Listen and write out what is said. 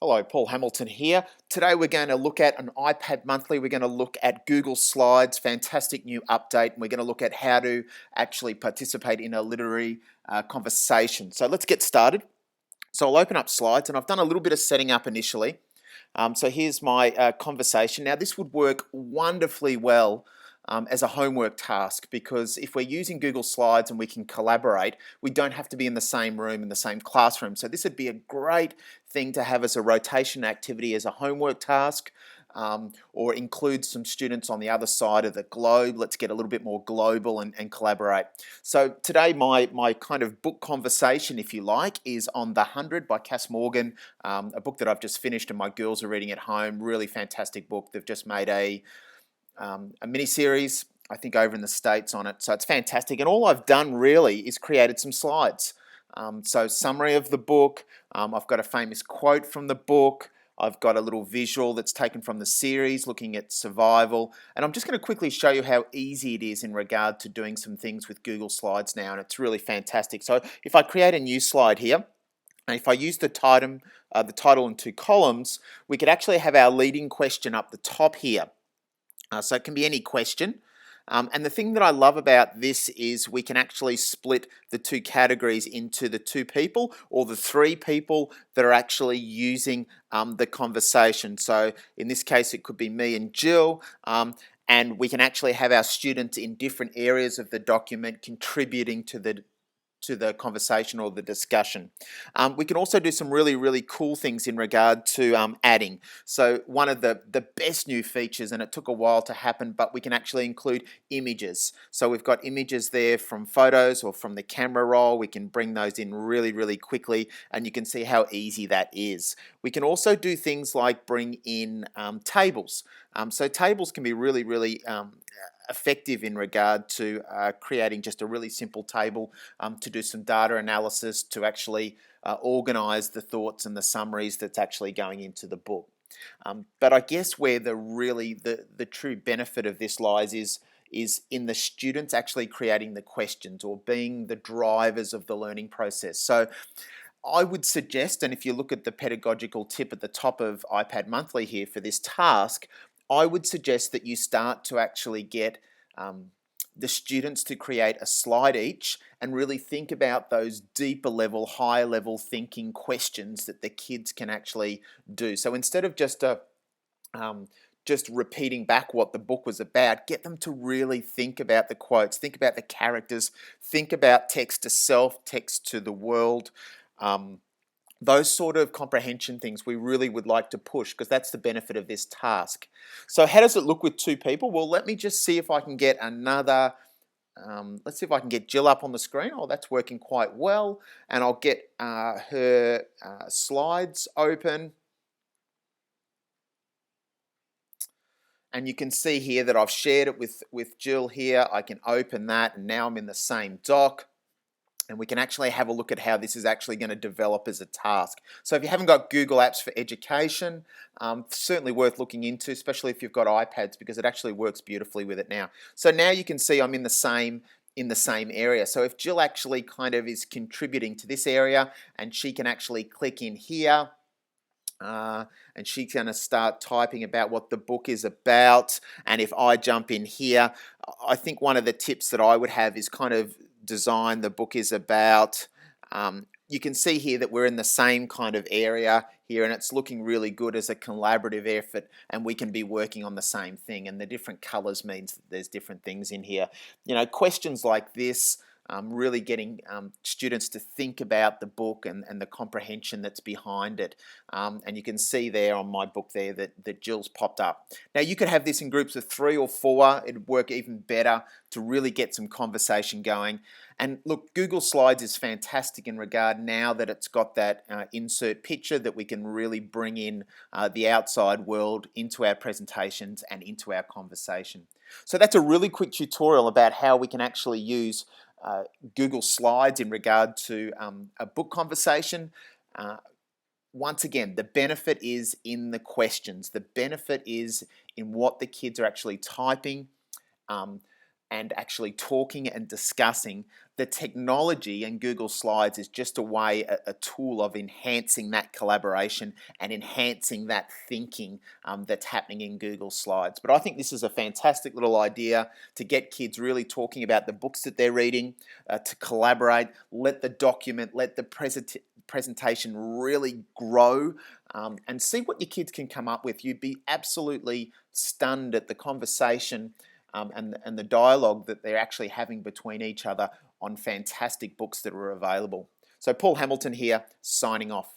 Hello, Paul Hamilton here. Today we're going to look at an iPad Monthly. We're going to look at Google Slides, fantastic new update, and we're going to look at how to actually participate in a literary conversation. So let's get started. So I'll open up Slides, and I've done a little bit of setting up initially. So here's my conversation. Now this would work wonderfully well as a homework task, because if we're using Google Slides and we can collaborate, we don't have to be in the same room, in the same classroom. So this would be a great thing to have as a rotation activity, as a homework task, or include some students on the other side of the globe. Let's get a little bit more global and collaborate. So today my kind of book conversation, if you like, is on The 100 by Cass Morgan, a book that I've just finished and my girls are reading at home. Really fantastic book. They've just made a mini-series, I think, over in the States on it. So it's fantastic. And all I've done really is created some slides. So summary of the book, I've got a famous quote from the book, I've got a little visual that's taken from the series looking at survival, and I'm just going to quickly show you how easy it is in regard to doing some things with Google Slides now, and it's really fantastic. So if I create a new slide here, and if I use the title in two columns, we could actually have our leading question up the top here. So it can be any question. And the thing that I love about this is we can actually split the two categories into the two people or the three people that are actually using the conversation. So in this case, it could be me and Jill. And we can actually have our students in different areas of the document contributing to the conversation or the discussion. We can also do some really cool things in regard to adding. So one of the best new features, and it took a while to happen, but we can actually include images. So we've got images there from photos or from the camera roll. We can bring those in really quickly, and you can see how easy that is. We can also do things like bring in tables. So tables can be really effective in regard to creating just a really simple table to do some data analysis, to actually organize the thoughts and the summaries that's actually going into the book. But I guess where the true benefit of this lies is in the students actually creating the questions or being the drivers of the learning process. So I would suggest, and if you look at the pedagogical tip at the top of iPad Monthly here for this task, I would suggest that you start to actually get the students to create a slide each and really think about those deeper level, higher level thinking questions that the kids can actually do. So instead of just repeating back what the book was about, get them to really think about the quotes, think about the characters, think about text to self, text to the world. Those sort of comprehension things we really would like to push, because that's the benefit of this task. So how does it look with two people? Well, let me just see if I can get another, let's see if I can get Jill up on the screen. Oh, that's working quite well. And I'll get her slides open. And you can see here that I've shared it with Jill here. I can open that, and now I'm in the same doc. And we can actually have a look at how this is actually going to develop as a task. So if you haven't got Google Apps for Education, certainly worth looking into, especially if you've got iPads, because it actually works beautifully with it now. So now you can see I'm in the same area. So if Jill actually kind of is contributing to this area, and she can actually click in here, and she's going to start typing about what the book is about. And if I jump in here, I think one of the tips that I would have is kind of design the book is about. You can see here that we're in the same kind of area here, and it's looking really good as a collaborative effort, and we can be working on the same thing, and the different colors means that there's different things in here. You know, questions like this, really getting students to think about the book and the comprehension that's behind it. And you can see there on my book there that Jill's popped up. Now you could have this in groups of 3 or 4. It'd work even better to really get some conversation going. And look, Google Slides is fantastic in regard now that it's got that insert picture that we can really bring in the outside world into our presentations and into our conversation. So that's a really quick tutorial about how we can actually use Google Slides in regard to a book conversation. Once again, the benefit is in the questions. The benefit is in what the kids are actually typing. and actually talking and discussing. The technology and Google Slides is just a tool of enhancing that collaboration and enhancing that thinking that's happening in Google Slides. But I think this is a fantastic little idea to get kids really talking about the books that they're reading, to collaborate, let the document, let the presentation really grow, and see what your kids can come up with. You'd be absolutely stunned at the conversation and the dialogue that they're actually having between each other on fantastic books that are available. So Paul Hamilton here, signing off.